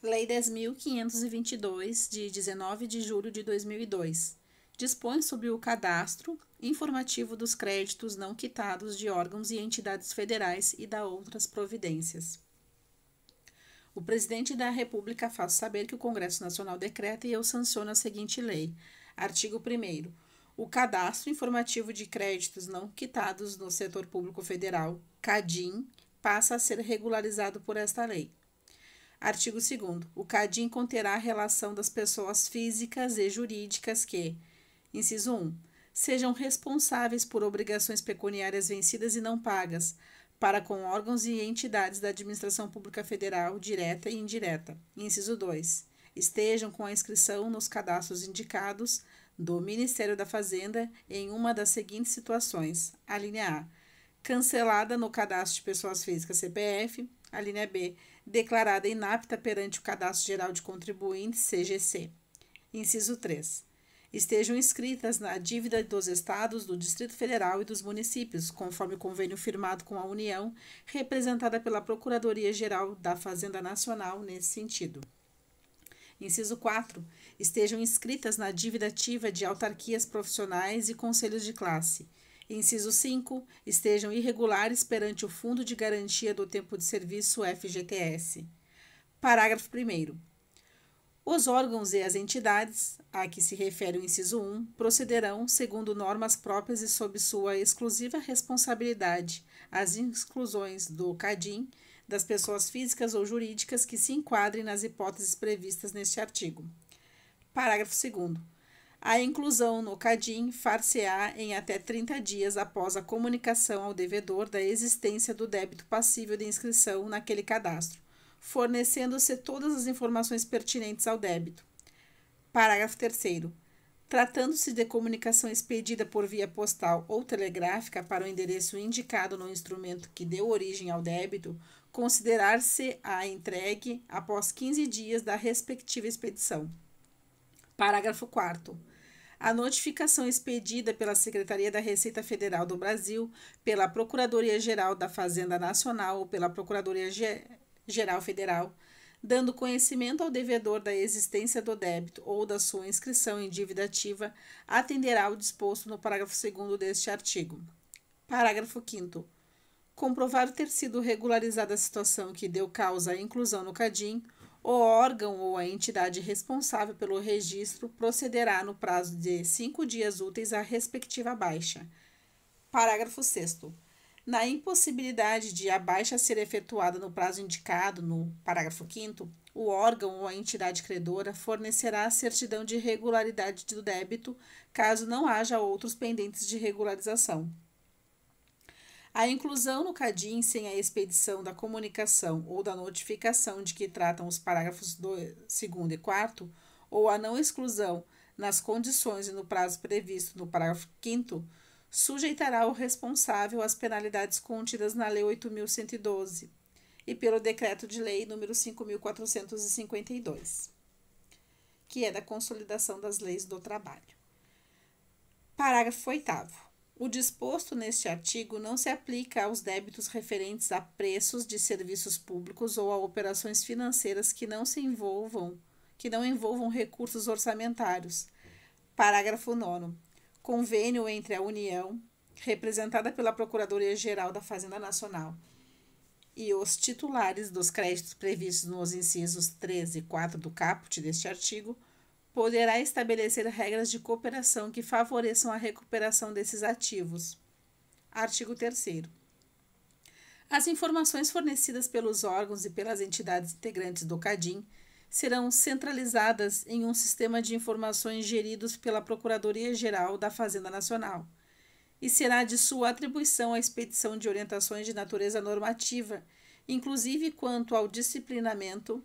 Lei 10.522, de 19 de julho de 2002, dispõe sobre o cadastro informativo dos créditos não quitados de órgãos e entidades federais e da outras providências. O Presidente da República faz saber que o Congresso Nacional decreta e eu sanciono a seguinte lei. Artigo 1º. O cadastro informativo de créditos não quitados no setor público federal, CADIM, passa a ser regularizado por esta lei. Artigo 2º. O CADIM conterá a relação das pessoas físicas e jurídicas que, inciso 1, sejam responsáveis por obrigações pecuniárias vencidas e não pagas, para com órgãos e entidades da administração pública federal, direta e indireta. Inciso 2. Estejam com a inscrição nos cadastros indicados do Ministério da Fazenda em uma das seguintes situações. A linha A. Cancelada no cadastro de pessoas físicas CPF. A linha B. Declarada inapta perante o Cadastro Geral de Contribuintes CGC. Inciso 3. Estejam inscritas na dívida dos estados, do Distrito Federal e dos municípios, conforme o convênio firmado com a União, representada pela Procuradoria-Geral da Fazenda Nacional nesse sentido. Inciso 4. Estejam inscritas na dívida ativa de autarquias profissionais e conselhos de classe. Inciso 5. Estejam irregulares perante o Fundo de Garantia do Tempo de Serviço FGTS. Parágrafo 1º. Os órgãos e as entidades a que se refere o inciso 1 procederão, segundo normas próprias e sob sua exclusiva responsabilidade, às exclusões do CADIM das pessoas físicas ou jurídicas que se enquadrem nas hipóteses previstas neste artigo. Parágrafo 2º. A inclusão no CADIM far-se-á em até 30 dias após a comunicação ao devedor da existência do débito passível de inscrição naquele cadastro, fornecendo-se todas as informações pertinentes ao débito. Parágrafo 3º. Tratando-se de comunicação expedida por via postal ou telegráfica para o endereço indicado no instrumento que deu origem ao débito, considerar-se-á entregue após 15 dias da respectiva expedição. Parágrafo 4º. A notificação expedida pela Secretaria da Receita Federal do Brasil, pela Procuradoria-Geral da Fazenda Nacional ou pela Procuradoria-Geral Federal, dando conhecimento ao devedor da existência do débito ou da sua inscrição em dívida ativa, atenderá ao disposto no parágrafo 2º deste artigo. Parágrafo 5º. Comprovado ter sido regularizada a situação que deu causa à inclusão no CADIM, o órgão ou a entidade responsável pelo registro procederá no prazo de 5 dias úteis à respectiva baixa. Parágrafo 6º. Na impossibilidade de a baixa ser efetuada no prazo indicado no parágrafo 5º, o órgão ou a entidade credora fornecerá a certidão de regularidade do débito, caso não haja outros pendentes de regularização. A inclusão no CADIM sem a expedição da comunicação ou da notificação de que tratam os parágrafos 2º e 4º, ou a não exclusão nas condições e no prazo previsto no parágrafo 5º, sujeitará o responsável às penalidades contidas na Lei 8.112 e pelo Decreto de Lei nº 5.452, que é da Consolidação das Leis do Trabalho. Parágrafo 8º. O disposto neste artigo não se aplica aos débitos referentes a preços de serviços públicos ou a operações financeiras que não envolvam recursos orçamentários. Parágrafo 9º. Convênio entre a União, representada pela Procuradoria-Geral da Fazenda Nacional, e os titulares dos créditos previstos nos incisos 3 e 4 do caput deste artigo, poderá estabelecer regras de cooperação que favoreçam a recuperação desses ativos. Artigo 3º. As informações fornecidas pelos órgãos e pelas entidades integrantes do CADIM serão centralizadas em um sistema de informações geridos pela Procuradoria-Geral da Fazenda Nacional, e será de sua atribuição a expedição de orientações de natureza normativa, inclusive quanto ao disciplinamento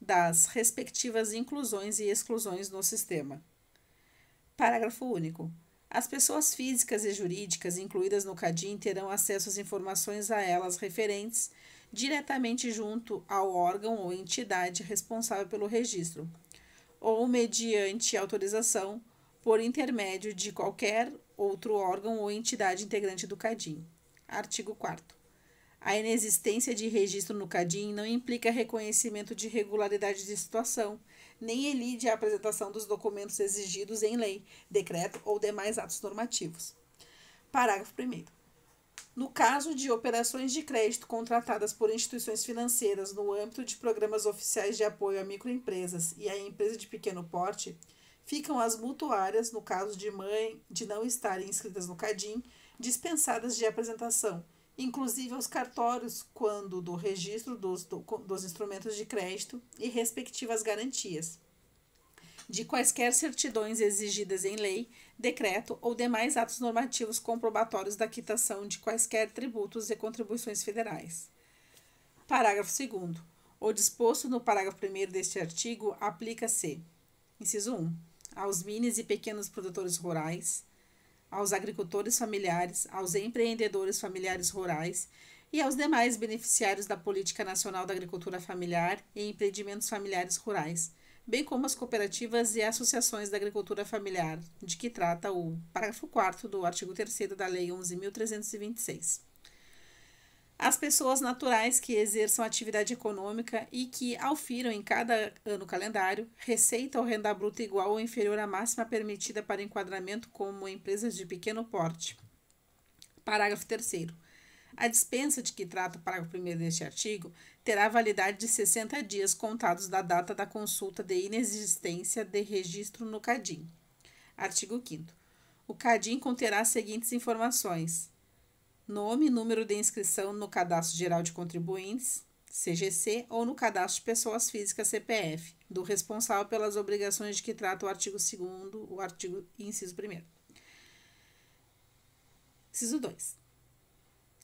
das respectivas inclusões e exclusões no sistema. Parágrafo único. As pessoas físicas e jurídicas incluídas no CADIM terão acesso às informações a elas referentes diretamente junto ao órgão ou entidade responsável pelo registro, ou mediante autorização por intermédio de qualquer outro órgão ou entidade integrante do CADIM. Artigo 4º. A inexistência de registro no CADIM não implica reconhecimento de regularidade de situação, nem elide a apresentação dos documentos exigidos em lei, decreto ou demais atos normativos. Parágrafo 1º. No caso de operações de crédito contratadas por instituições financeiras no âmbito de programas oficiais de apoio a microempresas e a empresa de pequeno porte, ficam as mutuárias, no caso de não estarem inscritas no CADIM, dispensadas de apresentação, inclusive aos cartórios, quando do registro dos instrumentos de crédito e respectivas garantias, de quaisquer certidões exigidas em lei, decreto ou demais atos normativos comprobatórios da quitação de quaisquer tributos e contribuições federais. Parágrafo 2º. O disposto no parágrafo 1º deste artigo aplica-se: inciso 1. Aos minis e pequenos produtores rurais, aos agricultores familiares, aos empreendedores familiares rurais e aos demais beneficiários da Política Nacional da Agricultura Familiar e empreendimentos familiares rurais, bem como as cooperativas e associações da agricultura familiar, de que trata o parágrafo 4º do artigo 3º da Lei 11.326. As pessoas naturais que exerçam atividade econômica e que aufiram em cada ano calendário receita ou renda bruta igual ou inferior à máxima permitida para enquadramento como empresas de pequeno porte. Parágrafo 3º. A dispensa de que trata o parágrafo 1º deste artigo terá validade de 60 dias contados da data da consulta de inexistência de registro no CADIM. Artigo 5º. O CADIM conterá as seguintes informações: nome e número de inscrição no Cadastro Geral de Contribuintes, CGC, ou no Cadastro de Pessoas Físicas, CPF, do responsável pelas obrigações de que trata o artigo 2º, o artigo inciso 1º. Inciso 2.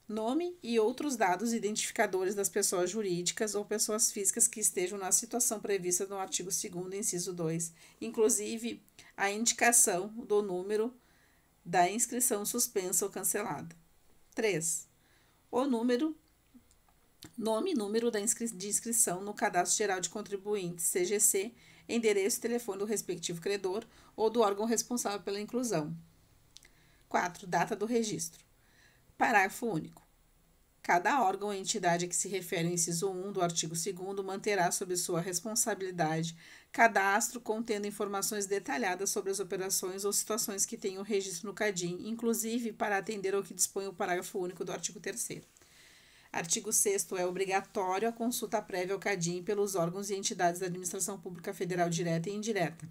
Nome e outros dados identificadores das pessoas jurídicas ou pessoas físicas que estejam na situação prevista no artigo 2º, inciso 2, inclusive a indicação do número da inscrição suspensa ou cancelada. 3. O nome e número de inscrição no Cadastro Geral de Contribuintes, CGC, endereço e telefone do respectivo credor ou do órgão responsável pela inclusão. 4. Data do registro. Parágrafo único. Cada órgão ou entidade a que se refere o inciso 1 do artigo 2º manterá sob sua responsabilidade cadastro contendo informações detalhadas sobre as operações ou situações que tenham registro no CADIM, inclusive para atender ao que dispõe o parágrafo único do artigo 3º. Artigo 6º. É obrigatório a consulta prévia ao CADIM pelos órgãos e entidades da Administração Pública Federal direta e indireta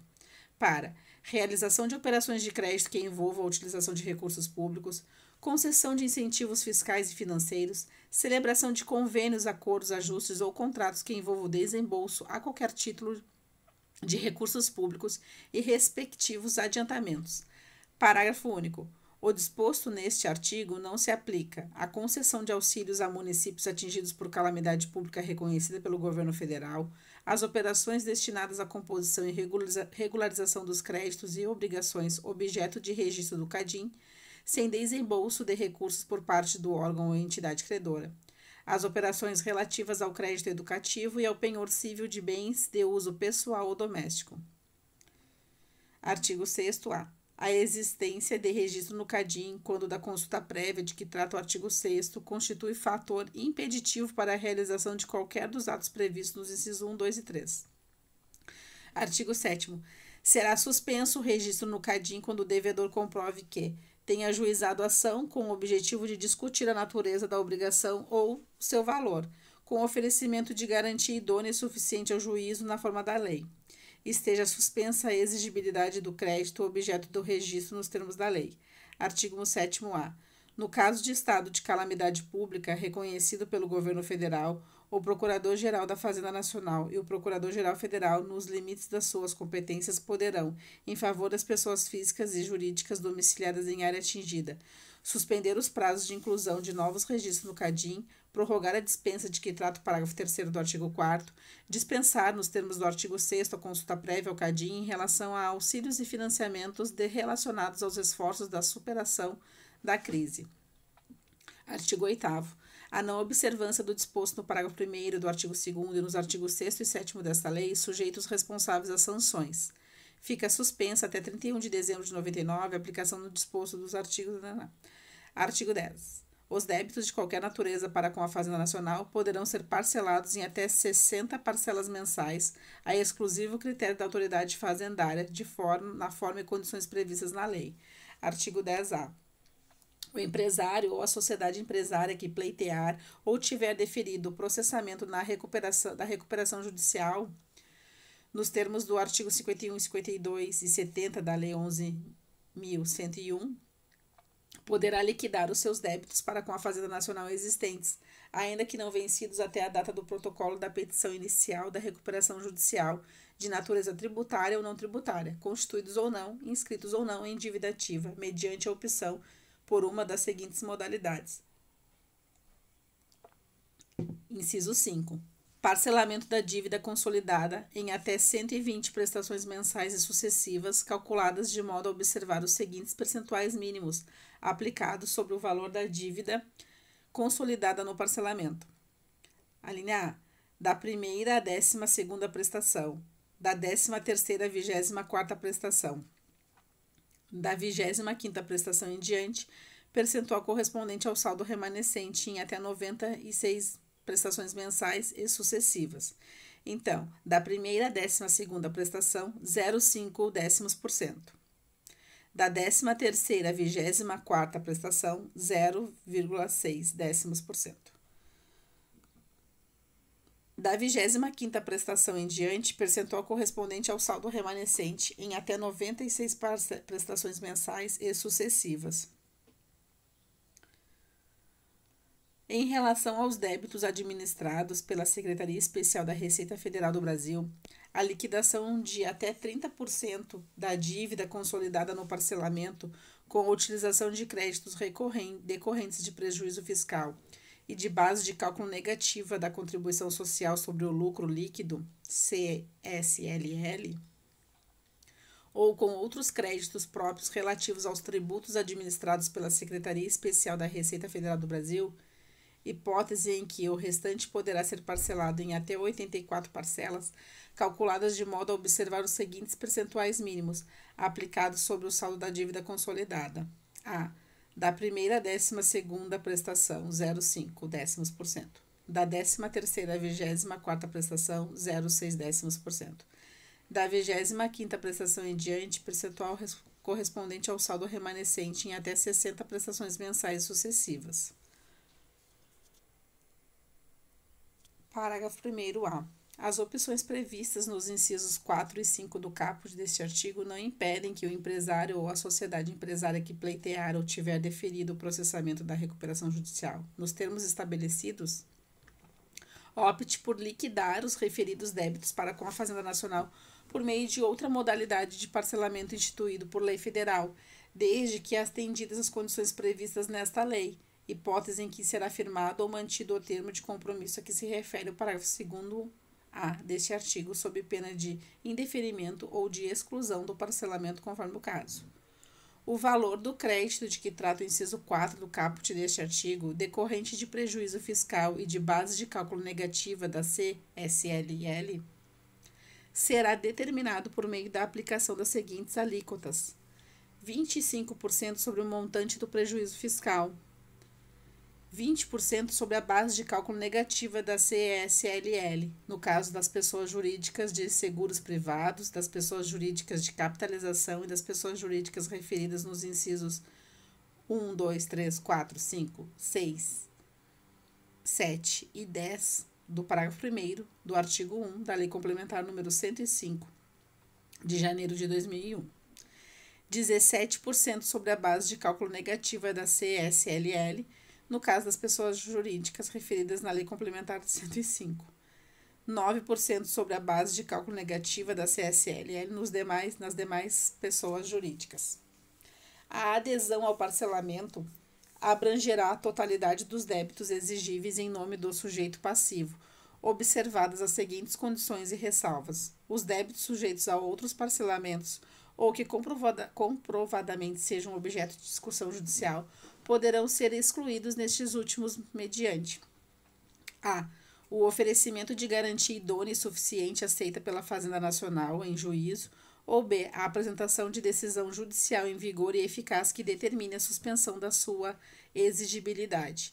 para realização de operações de crédito que envolvam a utilização de recursos públicos, concessão de incentivos fiscais e financeiros, celebração de convênios, acordos, ajustes ou contratos que envolvam desembolso a qualquer título de recursos públicos e respectivos adiantamentos. Parágrafo único. O disposto neste artigo não se aplica à concessão de auxílios a municípios atingidos por calamidade pública reconhecida pelo governo federal, às operações destinadas à composição e regularização dos créditos e obrigações objeto de registro do CADIM, sem desembolso de recursos por parte do órgão ou entidade credora, às operações relativas ao crédito educativo e ao penhor civil de bens de uso pessoal ou doméstico. Artigo 6º-A. A existência de registro no CADIM, quando da consulta prévia de que trata o artigo 6º, constitui fator impeditivo para a realização de qualquer dos atos previstos nos incisos 1, 2 e 3. Artigo 7º. Será suspenso o registro no CADIM quando o devedor comprove que tenha ajuizado ação com o objetivo de discutir a natureza da obrigação ou seu valor, com oferecimento de garantia idônea e suficiente ao juízo na forma da lei. Esteja suspensa a exigibilidade do crédito objeto do registro nos termos da lei. Artigo 7º-A. No caso de estado de calamidade pública reconhecido pelo governo federal, o Procurador-Geral da Fazenda Nacional e o Procurador-Geral Federal, nos limites das suas competências, poderão, em favor das pessoas físicas e jurídicas domiciliadas em área atingida, suspender os prazos de inclusão de novos registros no CADIM, prorrogar a dispensa de que trata o parágrafo 3º do artigo 4º, dispensar, nos termos do artigo 6º, a consulta prévia ao CADIM em relação a auxílios e financiamentos relacionados aos esforços da superação da crise. Artigo 8º. A não observância do disposto no parágrafo 1º do artigo 2º e nos artigos 6º e 7º desta lei sujeita os responsáveis às sanções. Fica suspensa até 31 de dezembro de 99 a aplicação do disposto dos artigos... Artigo 10. Os débitos de qualquer natureza para com a Fazenda Nacional poderão ser parcelados em até 60 parcelas mensais, a exclusivo critério da autoridade fazendária, na forma e condições previstas na lei. Artigo 10-A. O empresário ou a sociedade empresária que pleitear ou tiver deferido o processamento da recuperação judicial, nos termos do artigo 51, 52 e 70 da Lei 11.101, poderá liquidar os seus débitos para com a Fazenda Nacional existentes, ainda que não vencidos até a data do protocolo da petição inicial da recuperação judicial, de natureza tributária ou não tributária, constituídos ou não, inscritos ou não em dívida ativa, mediante a opção por uma das seguintes modalidades. Inciso 5. Parcelamento da dívida consolidada em até 120 prestações mensais e sucessivas, calculadas de modo a observar os seguintes percentuais mínimos, aplicados sobre o valor da dívida consolidada no parcelamento. A linha A. Da primeira à 12ª prestação. Da 13ª à 24ª prestação. Da 25ª prestação em diante, percentual correspondente ao saldo remanescente em até 96 prestações mensais e sucessivas. Então, da primeira à 12ª prestação, 0,5 décimos%. Da 13ª à 24ª prestação, 0,6 décimos%. Da 25ª prestação em diante, percentual correspondente ao saldo remanescente em até 96 prestações mensais e sucessivas. Em relação aos débitos administrados pela Secretaria Especial da Receita Federal do Brasil, a liquidação de até 30% da dívida consolidada no parcelamento com a utilização de créditos decorrentes de prejuízo fiscal e de base de cálculo negativa da Contribuição Social sobre o Lucro Líquido, CSLL, ou com outros créditos próprios relativos aos tributos administrados pela Secretaria Especial da Receita Federal do Brasil, hipótese em que o restante poderá ser parcelado em até 84 parcelas, calculadas de modo a observar os seguintes percentuais mínimos, aplicados sobre o saldo da dívida consolidada. A. Da primeira à 12ª prestação, 0,5 décimos%. Da 13ª à 24ª prestação, 0,6 décimos%. Da 25ª prestação em diante, percentual correspondente ao saldo remanescente em até 60 prestações mensais sucessivas. Parágrafo 1º-A. As opções previstas nos incisos 4 e 5 do caput deste artigo não impedem que o empresário ou a sociedade empresária que pleitear ou tiver deferido o processamento da recuperação judicial, nos termos estabelecidos, opte por liquidar os referidos débitos para com a Fazenda Nacional por meio de outra modalidade de parcelamento instituído por lei federal, desde que atendidas as condições previstas nesta lei, hipótese em que será firmado ou mantido o termo de compromisso a que se refere o parágrafo 2º-A deste artigo, sob pena de indeferimento ou de exclusão do parcelamento conforme o caso. O valor do crédito de que trata o inciso 4 do caput deste artigo, decorrente de prejuízo fiscal e de base de cálculo negativa da CSLL, será determinado por meio da aplicação das seguintes alíquotas: 25% sobre o montante do prejuízo fiscal, 20% sobre a base de cálculo negativa da CSLL, no caso das pessoas jurídicas de seguros privados, das pessoas jurídicas de capitalização e das pessoas jurídicas referidas nos incisos 1, 2, 3, 4, 5, 6, 7 e 10 do parágrafo 1º do artigo 1 da Lei Complementar número 105, de janeiro de 2001. 17% sobre a base de cálculo negativa da CSLL, no caso das pessoas jurídicas referidas na Lei Complementar 105. 9% sobre a base de cálculo negativa da CSLL nas demais pessoas jurídicas. A adesão ao parcelamento abrangerá a totalidade dos débitos exigíveis em nome do sujeito passivo, observadas as seguintes condições e ressalvas: os débitos sujeitos a outros parcelamentos ou que comprovadamente sejam objeto de discussão judicial poderão ser excluídos nestes últimos mediante: a. O oferecimento de garantia idônea e suficiente aceita pela Fazenda Nacional em juízo, ou b. A apresentação de decisão judicial em vigor e eficaz que determine a suspensão da sua Exigibilidade.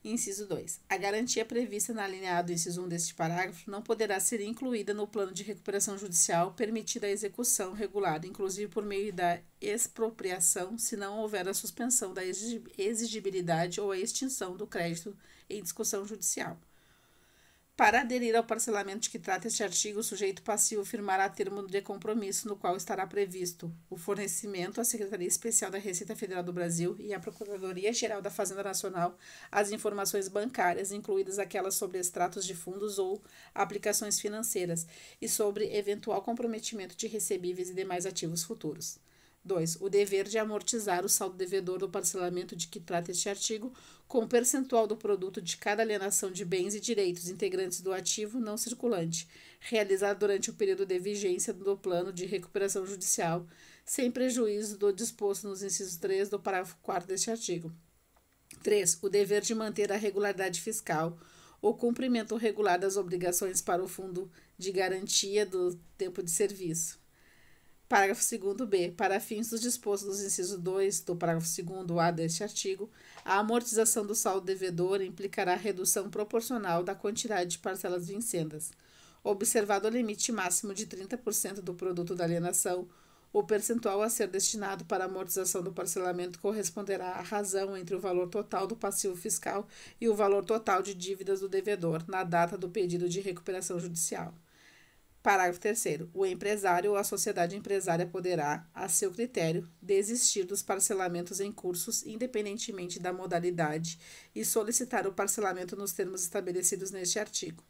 Inciso 2. A garantia prevista na linha A do inciso 1 deste parágrafo não poderá ser incluída no plano de recuperação judicial permitida a execução regulada, inclusive por meio da expropriação, se não houver a suspensão da exigibilidade ou a extinção do crédito em discussão judicial. Para aderir ao parcelamento de que trata este artigo, o sujeito passivo firmará termo de compromisso no qual estará previsto o fornecimento à Secretaria Especial da Receita Federal do Brasil e à Procuradoria-Geral da Fazenda Nacional as informações bancárias, incluídas aquelas sobre extratos de fundos ou aplicações financeiras, e sobre eventual comprometimento de recebíveis e demais ativos futuros. 2. O dever de amortizar o saldo devedor do parcelamento de que trata este artigo com o percentual do produto de cada alienação de bens e direitos integrantes do ativo não circulante, realizado durante o período de vigência do plano de recuperação judicial, sem prejuízo do disposto nos incisos 3 do parágrafo 4º deste artigo. 3. O dever de manter a regularidade fiscal, o cumprimento regular das obrigações para o fundo de garantia do tempo de serviço. Parágrafo 2º B. Para fins dos dispostos dos incisos 2 do parágrafo 2º A deste artigo, a amortização do saldo devedor implicará redução proporcional da quantidade de parcelas vincendas. Observado o limite máximo de 30% do produto da alienação, o percentual a ser destinado para a amortização do parcelamento corresponderá à razão entre o valor total do passivo fiscal e o valor total de dívidas do devedor, na data do pedido de recuperação judicial. Parágrafo 3º. O empresário ou a sociedade empresária poderá, a seu critério, desistir dos parcelamentos em cursos, independentemente da modalidade, e solicitar o parcelamento nos termos estabelecidos neste artigo.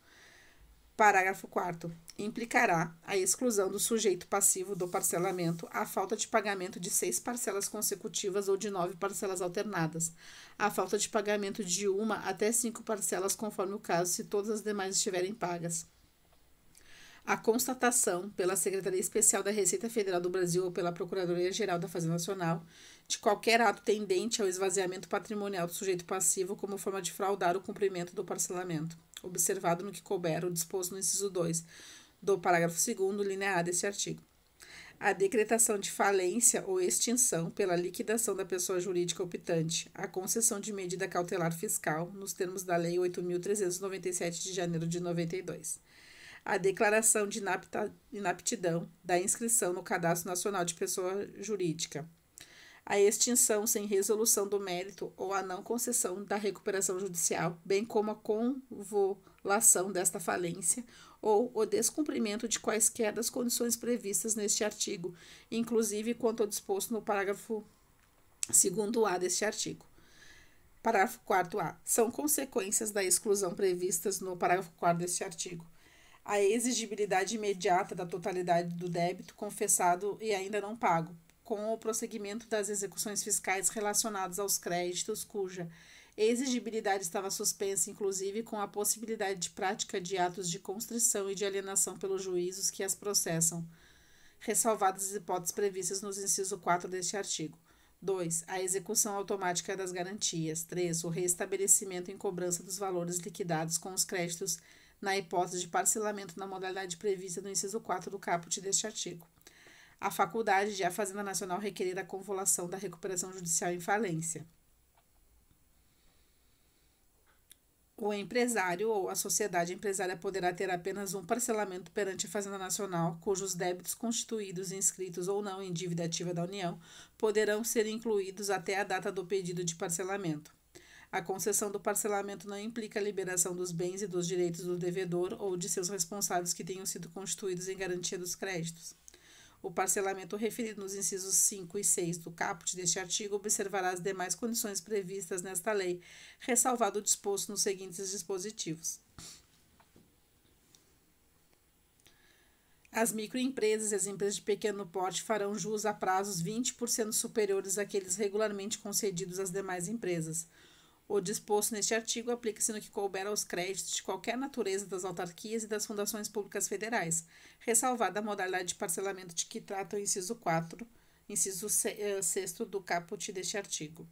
Parágrafo 4º. Implicará a exclusão do sujeito passivo do parcelamento a falta de pagamento de 6 parcelas consecutivas ou de 9 parcelas alternadas, a falta de pagamento de 1 até 5 parcelas, conforme o caso, se todas as demais estiverem pagas. A constatação pela Secretaria Especial da Receita Federal do Brasil ou pela Procuradoria-Geral da Fazenda Nacional de qualquer ato tendente ao esvaziamento patrimonial do sujeito passivo como forma de fraudar o cumprimento do parcelamento, observado no que couber o disposto no inciso 2 do parágrafo 2º, linha A deste artigo. A decretação de falência ou extinção pela liquidação da pessoa jurídica optante, a concessão de medida cautelar fiscal, nos termos da Lei 8.397 de janeiro de 92. A declaração de inaptidão da inscrição no Cadastro Nacional de Pessoa Jurídica, a extinção sem resolução do mérito ou a não concessão da recuperação judicial, bem como a convolução desta falência ou o descumprimento de quaisquer das condições previstas neste artigo, inclusive quanto ao disposto no parágrafo 2º A deste artigo. Parágrafo 4º A. São consequências da exclusão previstas no parágrafo 4º deste artigo a exigibilidade imediata da totalidade do débito confessado e ainda não pago, com o prosseguimento das execuções fiscais relacionadas aos créditos cuja exigibilidade estava suspensa, inclusive com a possibilidade de prática de atos de constrição e de alienação pelos juízos que as processam, ressalvadas as hipóteses previstas nos incisos 4 deste artigo. 2. A execução automática das garantias. 3. O reestabelecimento em cobrança dos valores liquidados com os créditos na hipótese de parcelamento na modalidade prevista no inciso 4 do caput deste artigo. A faculdade de a Fazenda Nacional requerer a convolução da recuperação judicial em falência. O empresário ou a sociedade empresária poderá ter apenas um parcelamento perante a Fazenda Nacional, cujos débitos constituídos, inscritos ou não em dívida ativa da União, poderão ser incluídos até a data do pedido de parcelamento. A concessão do parcelamento não implica a liberação dos bens e dos direitos do devedor ou de seus responsáveis que tenham sido constituídos em garantia dos créditos. O parcelamento referido nos incisos 5 e 6 do caput deste artigo observará as demais condições previstas nesta lei, ressalvado o disposto nos seguintes dispositivos. As microempresas e as empresas de pequeno porte farão jus a prazos 20% superiores àqueles regularmente concedidos às demais empresas. O disposto neste artigo aplica-se no que couber aos créditos de qualquer natureza das autarquias e das fundações públicas federais, ressalvada a modalidade de parcelamento de que trata o inciso 4, inciso 6 do caput deste artigo.